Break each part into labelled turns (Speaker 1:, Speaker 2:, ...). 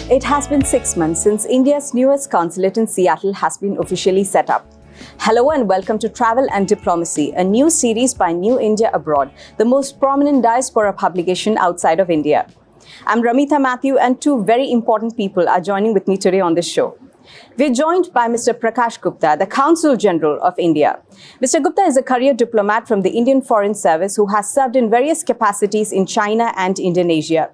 Speaker 1: It has been 6 months since India's newest consulate in Seattle has been officially set up. Hello and welcome to Travel and Diplomacy, a new series by New India Abroad, the most prominent diaspora publication outside of India. I'm Ramita Matthew, and two very important people are joining with me today on this show. We're joined by Mr. Prakash Gupta, the Consul General of India. Mr. Gupta is a career diplomat from the Indian Foreign Service who has served in various capacities in China and Indonesia.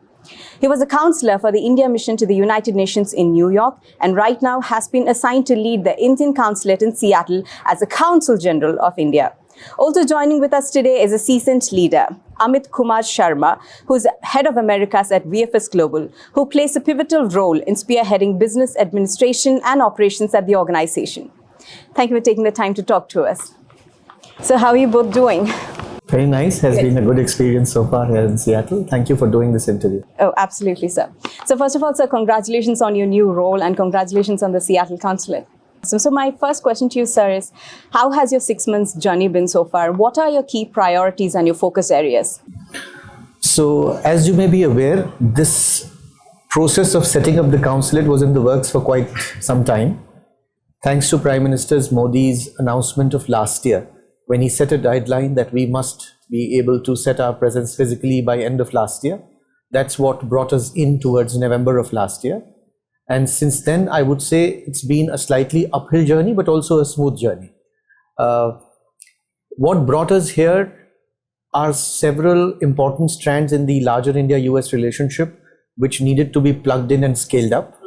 Speaker 1: He was a counselor for the India mission to the United Nations in New York and right now has been assigned to lead the Indian Consulate in Seattle as the Consul General of India. Also joining with us today is a seasoned leader, Amit Kumar Sharma, who's head of Americas at VFS Global, who plays a pivotal role in spearheading business administration and operations at the organization. Thank you for taking the time to talk to us. So how are you both doing?
Speaker 2: Very nice. Has been a good experience so far here in Seattle. Thank you for doing this interview.
Speaker 1: Oh, absolutely, sir. So first of all, sir, congratulations on your new role and congratulations on the Seattle Consulate. So my first question to you, sir, is how has your 6 months journey been so far? What are your key priorities and your focus areas?
Speaker 2: So as you may be aware, this process of setting up the consulate was in the works for quite some time. Thanks to Prime Minister Modi's announcement of last year, when he set a guideline that we must be able to set our presence physically by end of last year. That's what brought us in towards November of last year. And since then, I would say it's been a slightly uphill journey, but also a smooth journey. What brought us here are several important strands in the larger India-US relationship, which needed to be plugged in and scaled up.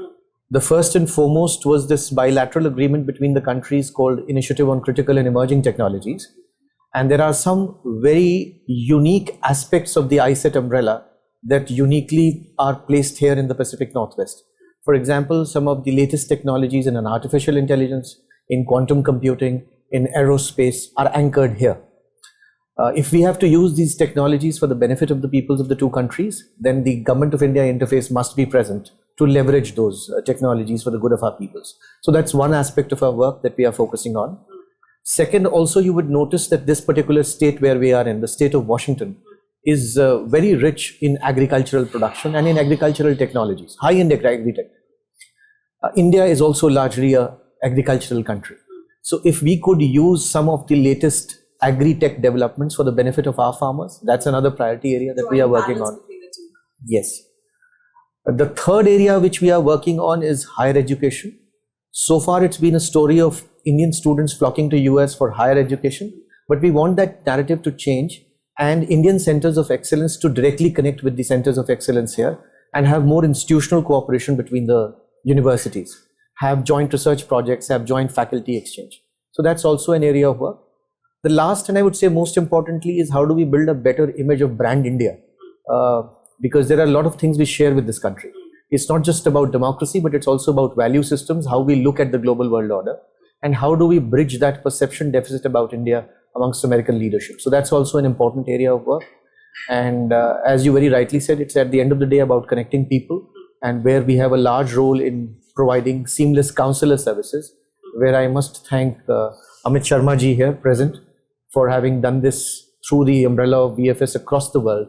Speaker 2: The first and foremost was this bilateral agreement between the countries called Initiative on Critical and Emerging Technologies. And there are some very unique aspects of the ICET umbrella that uniquely are placed here in the Pacific Northwest. For example, some of the latest technologies in artificial intelligence, in quantum computing, in aerospace are anchored here. If we have to use these technologies for the benefit of the peoples of the two countries, then the Government of India interface must be present to leverage those technologies for the good of our peoples. So that's one aspect of our work that we are focusing on. Second, also you would notice that this particular state where we are in, the state of Washington, is very rich in agricultural production and in agricultural technologies, high-end agri-tech. India is also largely an agricultural country. So if we could use some of the latest agri-tech developments for the benefit of our farmers, that's another priority area that we are working on. Yes. The third area which we are working on is higher education. So far it's been a story of Indian students flocking to US for higher education, but we want that narrative to change and Indian centers of excellence to directly connect with the centers of excellence here and have more institutional cooperation between the universities, have joint research projects, have joint faculty exchange. So that's also an area of work. The last, and I would say most importantly, is how do we build a better image of brand India? Because there are a lot of things we share with this country. It's not just about democracy, but it's also about value systems, how we look at the global world order, and how do we bridge that perception deficit about India amongst American leadership. So that's also an important area of work. And as you very rightly said, it's at the end of the day about connecting people, and where we have a large role in providing seamless consular services, where I must thank Amit Sharma ji here present for having done this through the umbrella of VFS across the world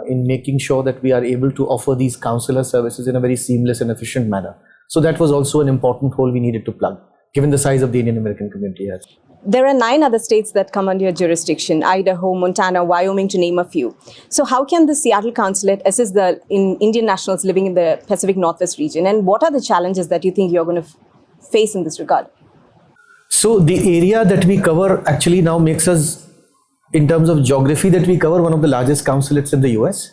Speaker 2: in making sure that we are able to offer these consular services in a very seamless and efficient manner. So that was also an important hole we needed to plug, given the size of the Indian American community here.
Speaker 1: There are 9 other states that come under your jurisdiction, Idaho, Montana, Wyoming, to name a few. So how can the Seattle Consulate assist the Indian nationals living in the Pacific Northwest region? And what are the challenges that you think you're going to face in this regard?
Speaker 2: So the area that we cover actually now makes us, in terms of geography that we cover, one of the largest consulates in the US.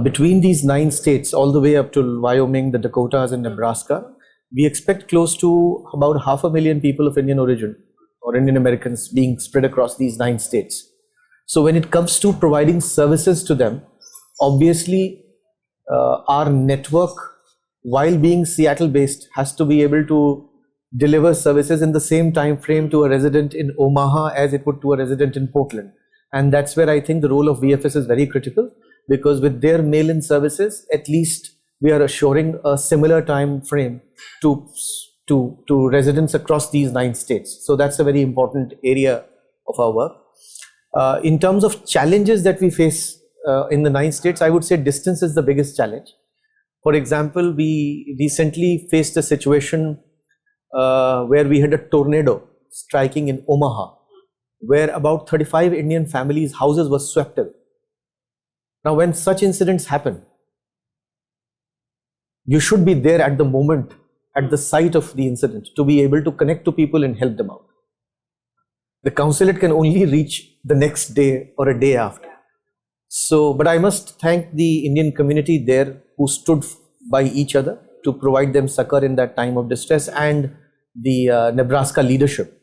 Speaker 2: Between these 9 states, all the way up to Wyoming, the Dakotas and Nebraska, we expect close to about 500,000 people of Indian origin or Indian Americans being spread across these 9 states. So when it comes to providing services to them, obviously our network, while being Seattle based, has to be able to deliver services in the same time frame to a resident in Omaha as it would to a resident in Portland. And that's where I think the role of VFS is very critical, because with their mail-in services, at least we are assuring a similar time frame to residents across these 9 states. So that's a very important area of our work. In terms of challenges that we face in the 9 states, I would say distance is the biggest challenge. For example, we recently faced a situation where we had a tornado striking in Omaha, where about 35 Indian families' houses were swept away. Now, when such incidents happen, you should be there at the moment, at the site of the incident, to be able to connect to people and help them out. The consulate can only reach the next day or a day after. So, but I must thank the Indian community there who stood by each other to provide them succor in that time of distress, and the Nebraska leadership.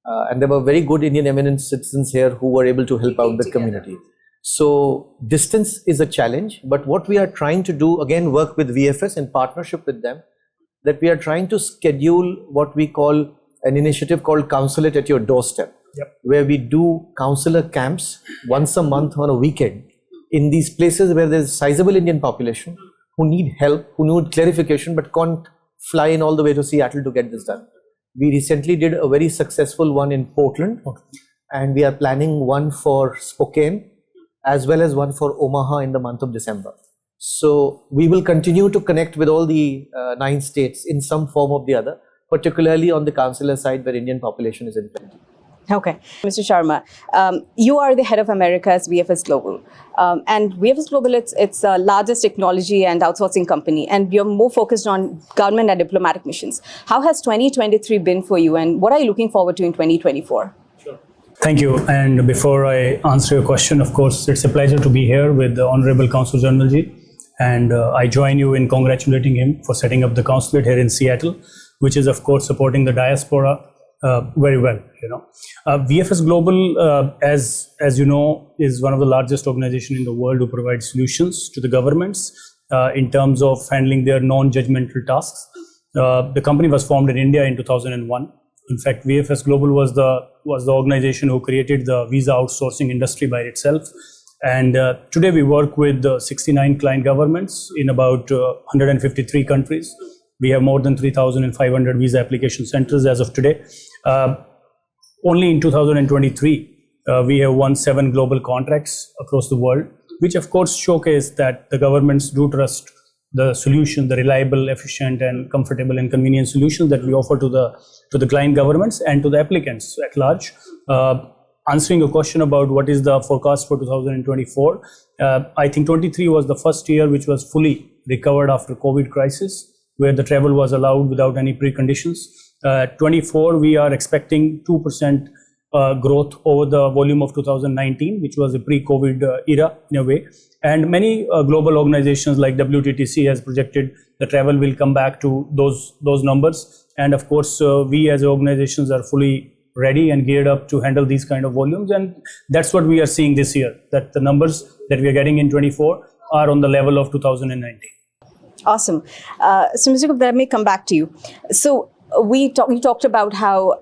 Speaker 2: And there were very good Indian eminent citizens here who were able to help out the community. So distance is a challenge, but what we are trying to do, again, work with VFS in partnership with them, that we are trying to schedule what we call an initiative called Consulate at your doorstep, where we do consular camps once a month on a weekend in these places where there's a sizable Indian population who need help, who need clarification, but can't fly in all the way to Seattle to get this done. We recently did a very successful one in Portland, and we are planning one for Spokane, as well as one for Omaha in the month of December. So we will continue to connect with all the 9 states in some form or the other, particularly on the consular side where Indian population is infected.
Speaker 1: Okay. Mr. Sharma, you are the head of America's VFS Global. And VFS Global, it's the largest technology and outsourcing company, and you're more focused on government and diplomatic missions. How has 2023 been for you, and what are you looking forward to in 2024?
Speaker 3: Thank you. And before I answer your question, of course, it's a pleasure to be here with the Honorable Consul General Ji. And I join you in congratulating him for setting up the consulate here in Seattle, which is, of course, supporting the diaspora very well. VFS Global, as you know, is one of the largest organizations in the world who provide solutions to the governments in terms of handling their non-judgmental tasks. The company was formed in India in 2001. In fact, VFS Global was the organization who created the visa outsourcing industry by itself. And today we work with 69 client governments in about 153 countries. We have more than 3,500 visa application centers as of today. Only in 2023, we have won 7 global contracts across the world, which of course showcase that the governments do trust the solution, the reliable, efficient, and comfortable and convenient solutions that we offer to the client governments and to the applicants at large. Answering a question about what is the forecast for 2024, I think 23 was the first year which was fully recovered after COVID crisis, where the travel was allowed without any preconditions. 24, we are expecting 2% growth over the volume of 2019, which was a pre-COVID era in a way. And many global organizations like WTTC has projected the travel will come back to those numbers. And of course, we as organizations are fully ready and geared up to handle these kind of volumes. And that's what we are seeing this year, that the numbers that we are getting in 24 are on the level of 2019.
Speaker 1: Awesome. So Mr. Gupta, let me come back to you. So we talked about how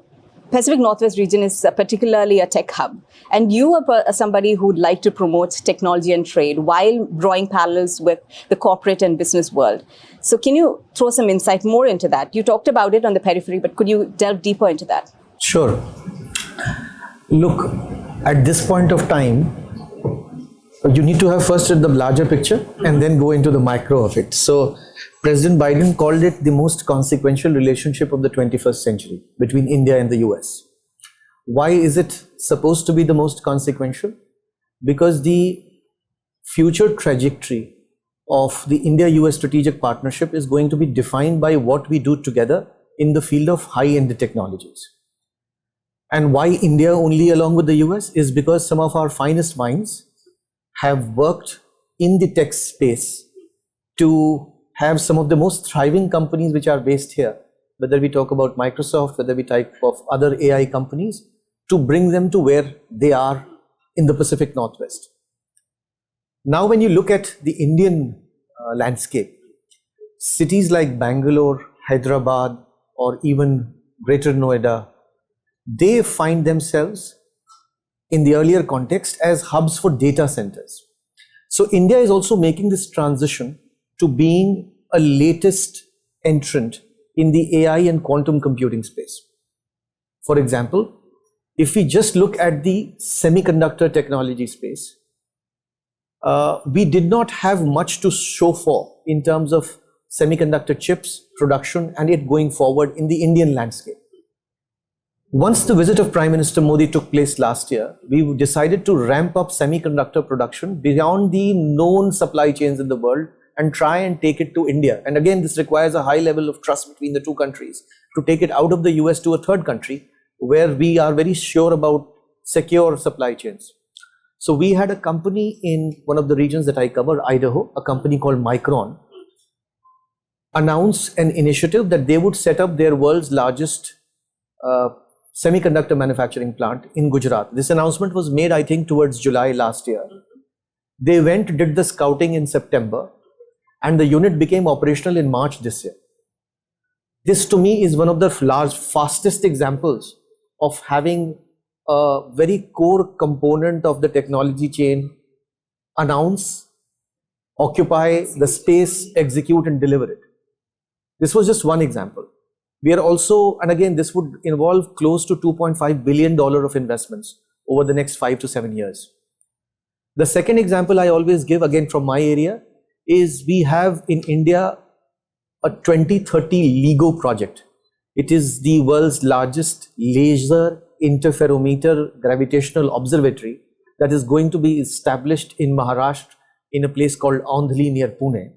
Speaker 1: Pacific Northwest region is particularly a tech hub, and you are somebody who would like to promote technology and trade while drawing parallels with the corporate and business world. So can you throw some insight more into that? You talked about it on the periphery, but could you delve deeper into that?
Speaker 2: Sure. Look, at this point of time, you need to have first the larger picture and then go into the micro of it. So President Biden called it the most consequential relationship of the 21st century between India and the US. Why is it supposed to be the most consequential? Because the future trajectory of the India-US strategic partnership is going to be defined by what we do together in the field of high-end technologies. And why India only along with the US is because some of our finest minds have worked in the tech space to have some of the most thriving companies which are based here, whether we talk about Microsoft, whether we talk of other AI companies, to bring them to where they are in the Pacific Northwest. Now, when you look at the Indian landscape, cities like Bangalore, Hyderabad, or even Greater Noida, they find themselves in the earlier context as hubs for data centers. So India is also making this transition to being a latest entrant in the AI and quantum computing space. For example, if we just look at the semiconductor technology space, we did not have much to show for in terms of semiconductor chips, production, and it going forward in the Indian landscape. Once the visit of Prime Minister Modi took place last year, we decided to ramp up semiconductor production beyond the known supply chains in the world and try and take it to India. And again, this requires a high level of trust between the two countries to take it out of the US to a third country where we are very sure about secure supply chains. So we had a company in one of the regions that I cover, Idaho, a company called Micron, announce an initiative that they would set up their world's largest semiconductor manufacturing plant in Gujarat. This announcement was made, I think, towards July last year. They went, did the scouting in September, and the unit became operational in March this year. This to me is one of the fastest examples of having a very core component of the technology chain announce, occupy the space, execute and deliver it. This was just one example. We are also, and again, this would involve close to $2.5 billion of investments over the next 5 to 7 years. The second example I always give, again from my area, is we have in India a 2030 LIGO project. It is the world's largest laser interferometer gravitational observatory that is going to be established in Maharashtra in a place called Aundhli near Pune.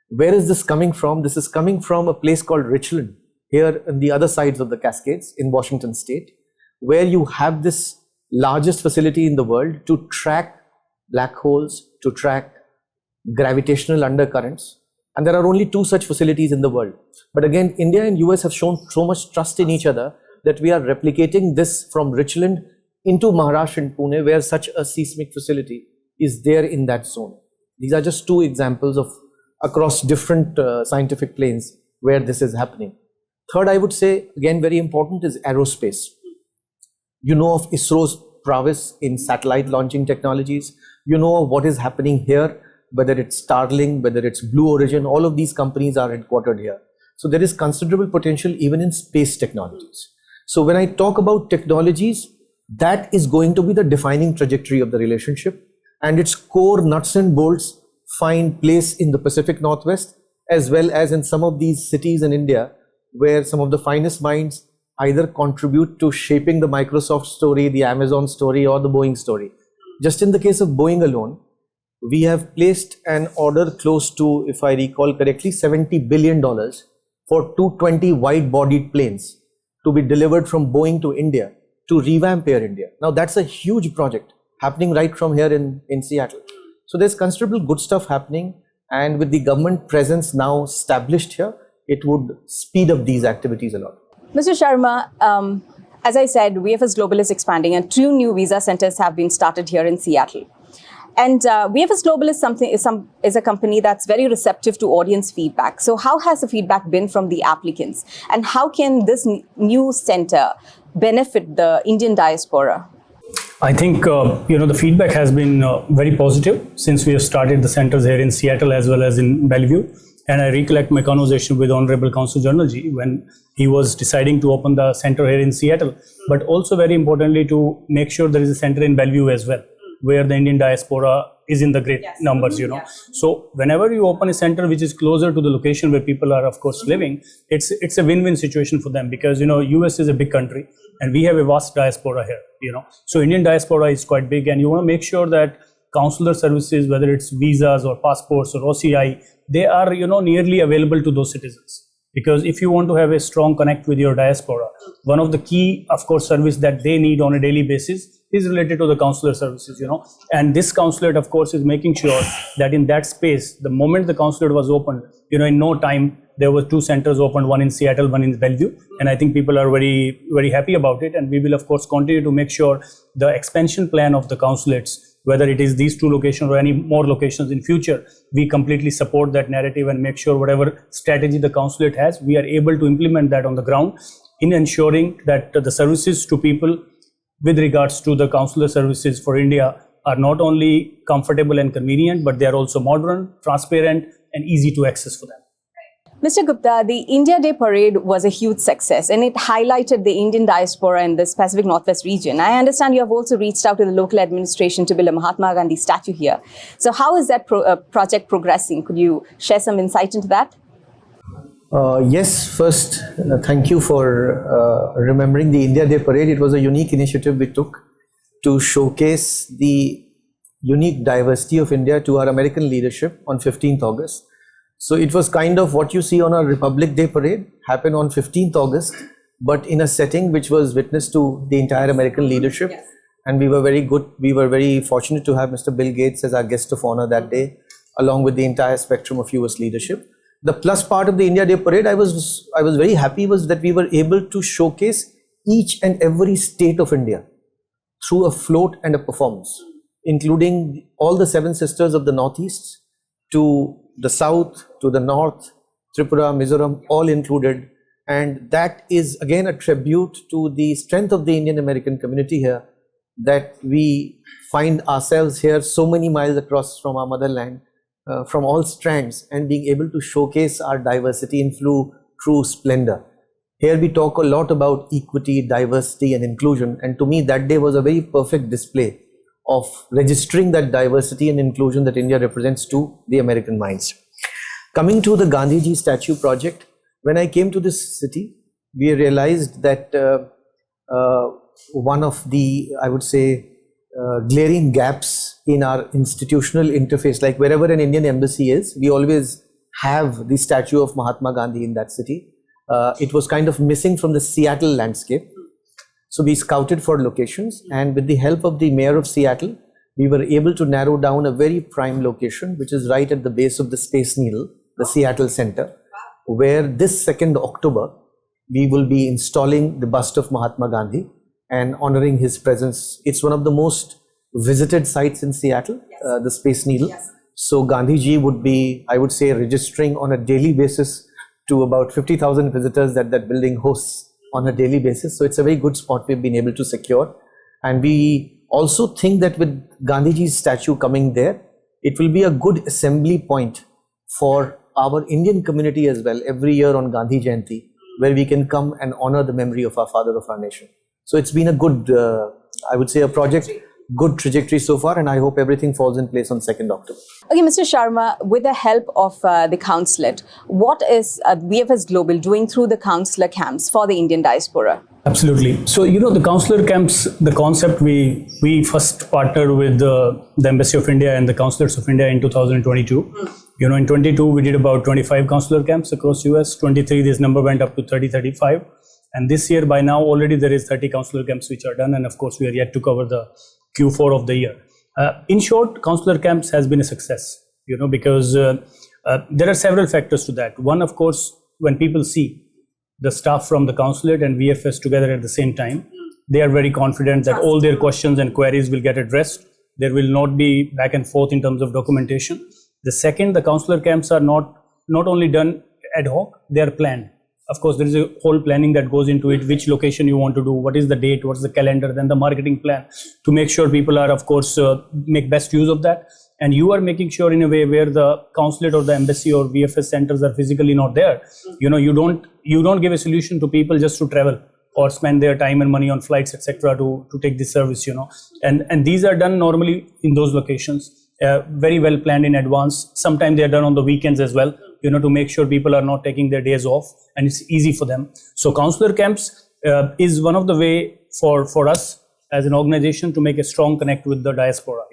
Speaker 2: Where is this coming from? This is coming from a place called Richland, here on the other sides of the Cascades in Washington state, where you have this largest facility in the world to track black holes, to track gravitational undercurrents. And there are only 2 such facilities in the world. But again, India and US have shown so much trust in each other that we are replicating this from Richland into Maharashtra and Pune, where such a seismic facility is there in that zone. These are just 2 examples of across different scientific planes where this is happening. Third, I would say, again, very important is aerospace. You know of ISRO's prowess in satellite launching technologies. You know of what is happening here, whether it's Starlink, whether it's Blue Origin, all of these companies are headquartered here. So there is considerable potential even in space technologies. So when I talk about technologies, that is going to be the defining trajectory of the relationship, and its core nuts and bolts find place in the Pacific Northwest, as well as in some of these cities in India, where some of the finest minds either contribute to shaping the Microsoft story, the Amazon story, or the Boeing story. Just in the case of Boeing alone, we have placed an order close to, if I recall correctly, $70 billion for 220 wide-bodied planes to be delivered from Boeing to India to revamp Air India. Now that's a huge project happening right from here in Seattle. So there's considerable good stuff happening, and with the government presence now established here, it would speed up these activities a lot.
Speaker 1: Mr. Sharma, as I said, VFS Global is expanding and 2 new visa centers have been started here in Seattle. And VFS Global is a company that's very receptive to audience feedback. So how has the feedback been from the applicants? And how can this new center benefit the Indian diaspora?
Speaker 3: I think, the feedback has been very positive since we have started the centers here in Seattle as well as in Bellevue. And I recollect my conversation with Honorable Consul General Ji when he was deciding to open the center here in Seattle, but also very importantly to make sure there is a center in Bellevue as well, where the Indian diaspora is in the great numbers, So whenever you open a center which is closer to the location where people are, of course, living, it's a win-win situation for them because, US is a big country and we have a vast diaspora here, So Indian diaspora is quite big, and you want to make sure that consular services, whether it's visas or passports or OCI, they are, nearly available to those citizens. Because if you want to have a strong connect with your diaspora, one of the key, of course, service that they need on a daily basis is related to the consular services, And this consulate, of course, is making sure that in that space, the moment the consulate was opened, in no time, there were 2 centers opened, one in Seattle, one in Bellevue. And I think people are very, very happy about it. And we will, of course, continue to make sure the expansion plan of the consulates, whether it is these 2 locations or any more locations in future, we completely support that narrative and make sure whatever strategy the consulate has, we are able to implement that on the ground in ensuring that the services to people with regards to the consular services for India are not only comfortable and convenient, but they are also modern, transparent, and easy to access for them.
Speaker 1: Mr. Gupta, the India Day Parade was a huge success and it highlighted the Indian diaspora in this Pacific Northwest region. I understand you have also reached out to the local administration to build a Mahatma Gandhi statue here. So how is that project progressing? Could you share some insight into that?
Speaker 2: Yes, first, thank you for remembering the India Day Parade. It was a unique initiative we took to showcase the unique diversity of India to our American leadership on 15th August. So it was kind of what you see on our Republic Day Parade happen on 15th August, but in a setting which was witness to the entire American leadership. Yes. And we were very fortunate to have Mr. Bill Gates as our guest of honor that day, along with the entire spectrum of US leadership. The plus part of the India Day Parade, I was very happy, was that we were able to showcase each and every state of India through a float and a performance, including all the 7 sisters of the Northeast to the South, to the North, Tripura, Mizoram, all included. And that is again a tribute to the strength of the Indian American community here, that we find ourselves here so many miles across from our motherland, from all strands, and being able to showcase our diversity in true splendor. Here we talk a lot about equity, diversity and inclusion, and to me that day was a very perfect display of registering that diversity and inclusion that India represents to the American minds. Coming to the Gandhiji statue project, when I came to this city, we realized that one of the, I would say, glaring gaps in our institutional interface, like wherever an Indian embassy is, we always have the statue of Mahatma Gandhi in that city. It was kind of missing from the Seattle landscape. So we scouted for locations, and with the help of the mayor of Seattle, we were able to narrow down a very prime location, which is right at the base of the Space Needle, the Seattle Center, where this 2nd October, we will be installing the bust of Mahatma Gandhi and honoring his presence. It's one of the most visited sites in Seattle, yes. The Space Needle. Yes. So Gandhiji would be, I would say, registering on a daily basis to about 50,000 visitors that building hosts on a daily basis. So it's a very good spot we've been able to secure. And we also think that with Gandhiji's statue coming there, it will be a good assembly point for our Indian community as well every year on Gandhi Jayanti, where we can come and honor the memory of our father of our nation. So it's been a good, I would say, a project, good trajectory so far, and I hope everything falls in place on 2nd October.
Speaker 1: Okay, Mr. Sharma, with the help of the Consulate, what is VFS Global doing through the Consular camps for the Indian diaspora?
Speaker 3: Absolutely. So, the Consular camps, the concept, we first partnered with the Embassy of India and the Consulates of India in 2022. In 22, we did about 25 Consular camps across US. 23, this number went up to 30-35. And this year, by now, already there is 30 Consular camps which are done. And of course, we are yet to cover the Q4 of the year. In short, Consular camps has been a success, because there are several factors to that. One, of course, when people see the staff from the Consulate and VFS together at the same time, they are very confident that all their questions and queries will get addressed. There will not be back and forth in terms of documentation. The second, the Consular camps are not only done ad hoc, they are planned. Of course, there is a whole planning that goes into it, which location you want to do, what is the date, what's the calendar, then the marketing plan, to make sure people are, of course, make best use of that. And you are making sure in a way where the consulate or the embassy or VFS centers are physically not there. You don't give a solution to people just to travel or spend their time and money on flights, etc., to take this service, And these are done normally in those locations, very well planned in advance. Sometimes they are done on the weekends as well, to make sure people are not taking their days off and it's easy for them. So Consular camps is one of the way for us as an organization to make a strong connect with the diaspora,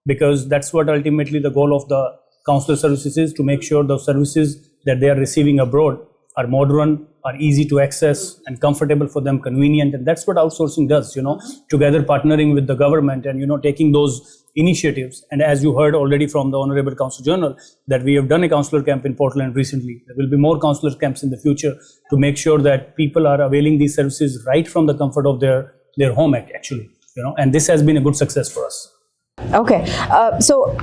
Speaker 3: because that's what ultimately the goal of the consular services is, to make sure the services that they are receiving abroad are modern, are easy to access and comfortable for them, convenient. And that's what outsourcing does, together partnering with the government and, taking those initiatives. And as you heard already from the Honorable Consul General, that we have done a consular camp in Portland recently. There will be more consular camps in the future to make sure that people are availing these services right from the comfort of their home, actually, and this has been a good success for us.
Speaker 1: Okay, so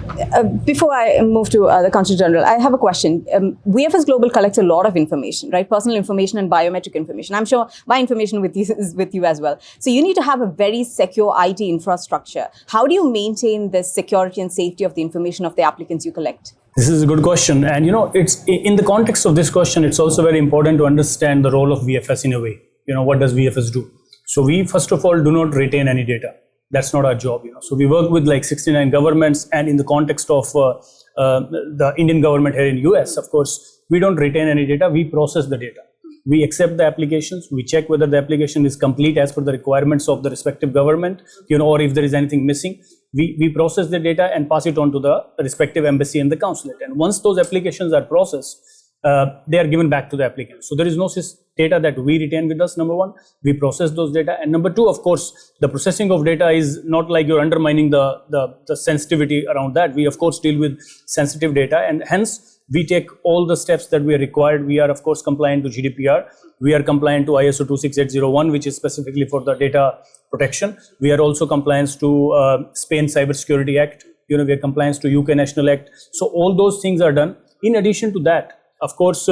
Speaker 1: before I move to the Consul General, I have a question. VFS Global collects a lot of information, right? Personal information and biometric information. I'm sure my information is with you as well. So you need to have a very secure IT infrastructure. How do you maintain the security and safety of the information of the applicants you collect?
Speaker 3: This is a good question. And, it's in the context of this question, it's also very important to understand the role of VFS in a way. What does VFS do? So we, first of all, do not retain any data. That's not our job, So we work with like 69 governments, and in the context of the Indian government here in US, of course, we don't retain any data, we process the data. We accept the applications, we check whether the application is complete as per the requirements of the respective government, or if there is anything missing. We process the data and pass it on to the respective embassy and the consulate. And once those applications are processed, they are given back to the applicant. So there is no data that we retain with us, number one. We process those data. And number two, of course, the processing of data is not like you're undermining the sensitivity around that. We, of course, deal with sensitive data, and hence we take all the steps that we are required. We are, of course, compliant to GDPR. We are compliant to ISO 26801, which is specifically for the data protection. We are also compliant to Spain Cybersecurity Act. We are compliant to UK National Act. So all those things are done. In addition to that, of course,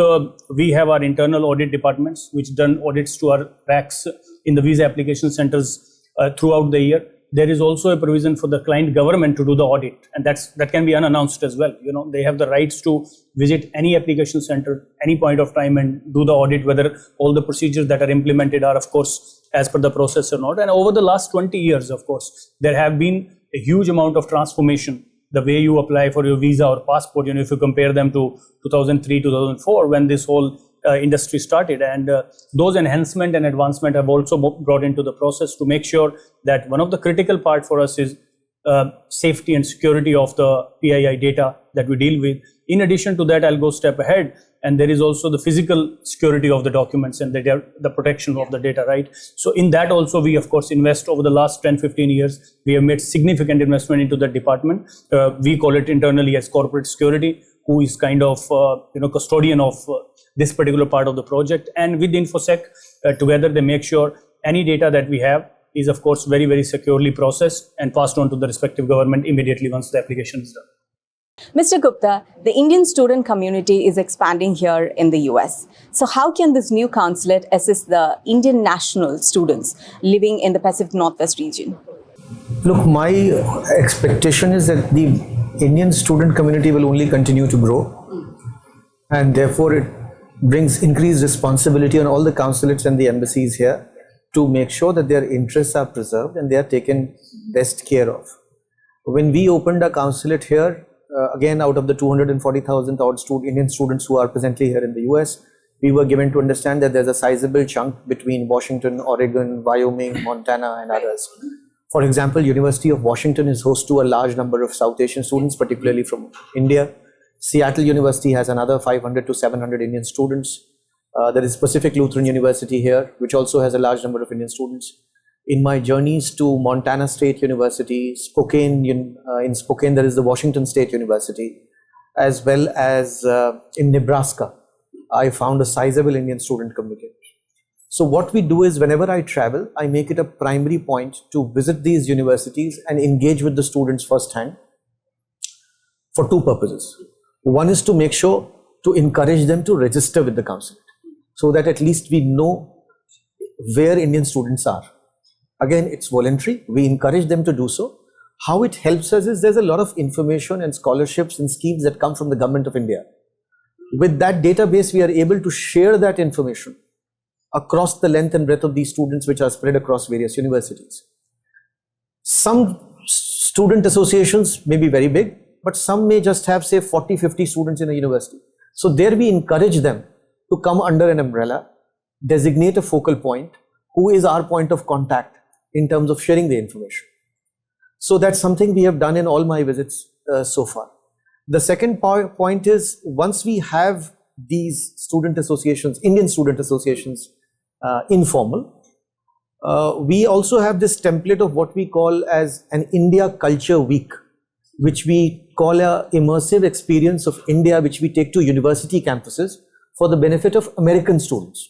Speaker 3: we have our internal audit departments, which done audits to our racks in the visa application centers throughout the year. There is also a provision for the client government to do the audit, and that can be unannounced as well. They have the rights to visit any application center any point of time and do the audit, whether all the procedures that are implemented are, of course, as per the process or not. And over the last 20 years, of course, there have been a huge amount of transformation. The way you apply for your visa or passport, if you compare them to 2003, 2004, when this whole industry started, and those enhancement and advancement have also brought into the process to make sure that one of the critical part for us is safety and security of the PII data that we deal with. In addition to that, I'll go step ahead, and there is also the physical security of the documents and the protection of the data, right? So in that also, we of course invest over the last 10-15 years. We have made significant investment into that department. We call it internally as corporate security, who is kind of custodian of this particular part of the project. And with InfoSec, together they make sure any data that we have is of course very, very securely processed and passed on to the respective government immediately once the application is done.
Speaker 1: Mr. Gupta, the Indian student community is expanding here in the US. So how can this new consulate assist the Indian national students living in the Pacific Northwest region?
Speaker 2: Look, my expectation is that the Indian student community will only continue to grow, and therefore it brings increased responsibility on all the consulates and the embassies here to make sure that their interests are preserved and they are taken best care of. When we opened a consulate here, again, out of the 240,000 odd Indian students who are presently here in the US, we were given to understand that there's a sizable chunk between Washington, Oregon, Wyoming, Montana, and others. For example, University of Washington is host to a large number of South Asian students, particularly from India. Seattle University has another 500 to 700 Indian students. There is Pacific Lutheran University here, which also has a large number of Indian students. In my journeys to Montana State University, Spokane, in Spokane there is the Washington State University, as well as in Nebraska, I found a sizable Indian student community. So what we do is, whenever I travel, I make it a primary point to visit these universities and engage with the students firsthand for two purposes. One is to make sure to encourage them to register with the consulate, so that at least we know where Indian students are. Again, it's voluntary. We encourage them to do so. How it helps us is there's a lot of information and scholarships and schemes that come from the government of India. With that database, we are able to share that information across the length and breadth of these students, which are spread across various universities. Some student associations may be very big, but some may just have, say, 40, 50 students in a university. So there we encourage them to come under an umbrella, designate a focal point, who is our point of contact in terms of sharing the information. So that's something we have done in all my visits so far. The second point is, once we have these student associations, Indian student associations, informal, we also have this template of what we call as an India Culture Week, which we call a immersive experience of India, which we take to university campuses for the benefit of American students.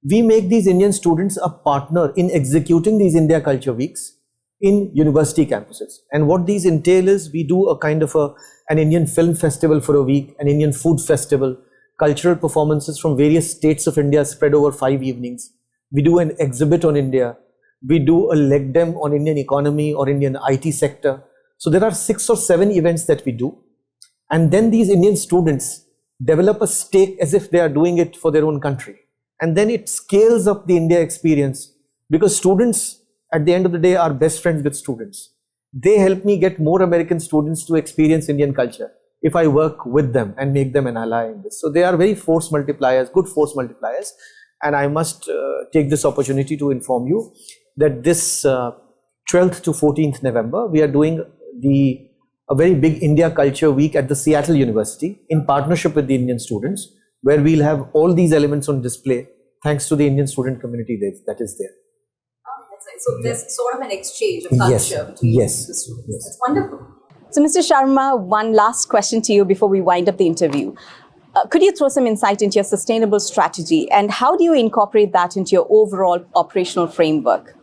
Speaker 2: We make these Indian students a partner in executing these India Culture Weeks in university campuses. And what these entail is, we do a kind of an Indian film festival for a week, an Indian food festival, cultural performances from various states of India spread over 5 evenings. We do an exhibit on India. We do a leg dem on Indian economy or Indian IT sector. So there are 6 or 7 events that we do. And then these Indian students develop a stake as if they are doing it for their own country. And then it scales up the India experience, because students at the end of the day are best friends with students. They help me get more American students to experience Indian culture. if I work with them and make them an ally in this. So they are very force multipliers, good force multipliers. And I must take this opportunity to inform you that this 12th to 14th November, we are doing a very big India Culture Week at the Seattle University in partnership with the Indian students, where we'll have all these elements on display thanks to the Indian student community that is there.
Speaker 1: Oh, that's right. So there's sort of an exchange of culture between the students. Yes. That's wonderful. So Mr. Sharma, one last question to you before we wind up the interview. Could you throw some insight into your sustainable strategy and how do you incorporate that into your overall operational framework?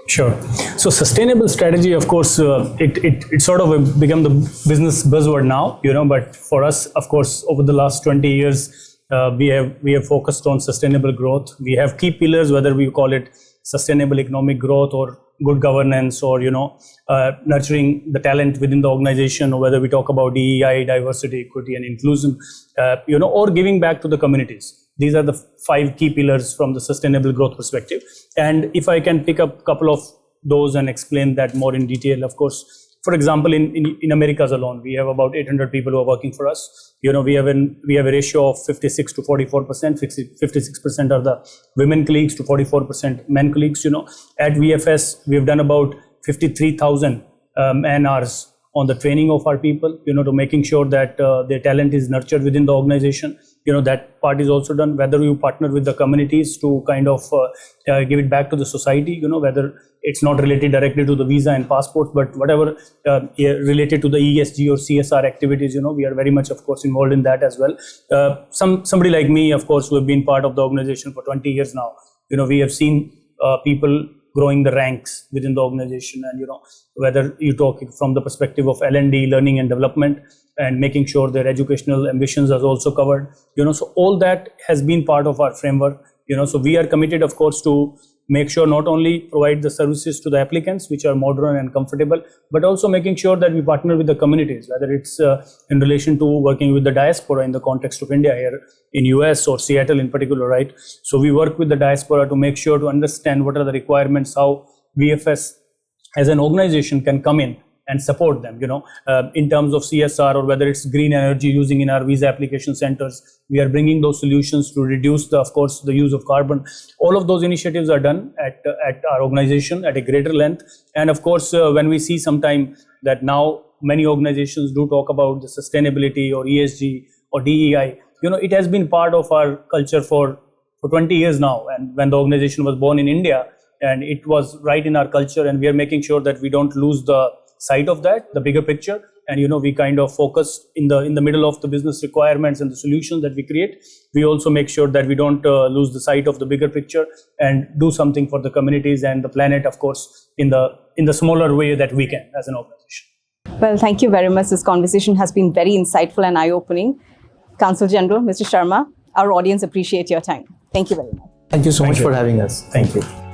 Speaker 3: Sure. So sustainable strategy, of course, it sort of become the business buzzword now, but for us, of course, over the last 20 years, we have focused on sustainable growth. We have key pillars, whether we call it sustainable economic growth or good governance or, nurturing the talent within the organization, or whether we talk about DEI, diversity, equity and inclusion, or giving back to the communities. These are the 5 key pillars from the sustainable growth perspective. And if I can pick up a couple of those and explain that more in detail, of course, for example, in Americas alone, we have about 800 people who are working for us. We have a ratio of 56 to 44%. 56% are the women colleagues to 44% men colleagues. At VFS, we have done about 53,000 man-hours on the training of our people, to making sure that their talent is nurtured within the organization. That part is also done, whether you partner with the communities to kind of give it back to the society, whether it's not related directly to the visa and passports, but whatever related to the ESG or CSR activities, we are very much, of course, involved in that as well. Somebody like me, of course, who have been part of the organization for 20 years now, we have seen people growing the ranks within the organization, and whether you talk from the perspective of L&D, learning and development, and making sure their educational ambitions are also covered, so all that has been part of our framework. So we are committed, of course, to make sure not only provide the services to the applicants, which are modern and comfortable, but also making sure that we partner with the communities, whether it's in relation to working with the diaspora in the context of India here in US or Seattle in particular, right? So we work with the diaspora to make sure to understand what are the requirements, how VFS as an organization can come in and support them, in terms of CSR, or whether it's green energy using in our visa application centers. We are bringing those solutions to reduce of course, the use of carbon. All of those initiatives are done at our organization at a greater length. And of course, when we see sometime that now many organizations do talk about the sustainability or ESG or DEI, it has been part of our culture for 20 years now. And when the organization was born in India, and it was right in our culture, and we are making sure that we don't lose the sight of that, the bigger picture, and we kind of focus in the middle of the business requirements and the solutions that we create. We also make sure that we don't lose the sight of the bigger picture and do something for the communities and the planet, of course, in the smaller way that we can as an organization.
Speaker 1: Well, thank you very much. This conversation has been very insightful and eye-opening. Consul General, Mr. Sharma, our audience appreciate your time. Thank you very much.
Speaker 2: Thank you so much for having us.
Speaker 3: Thank you.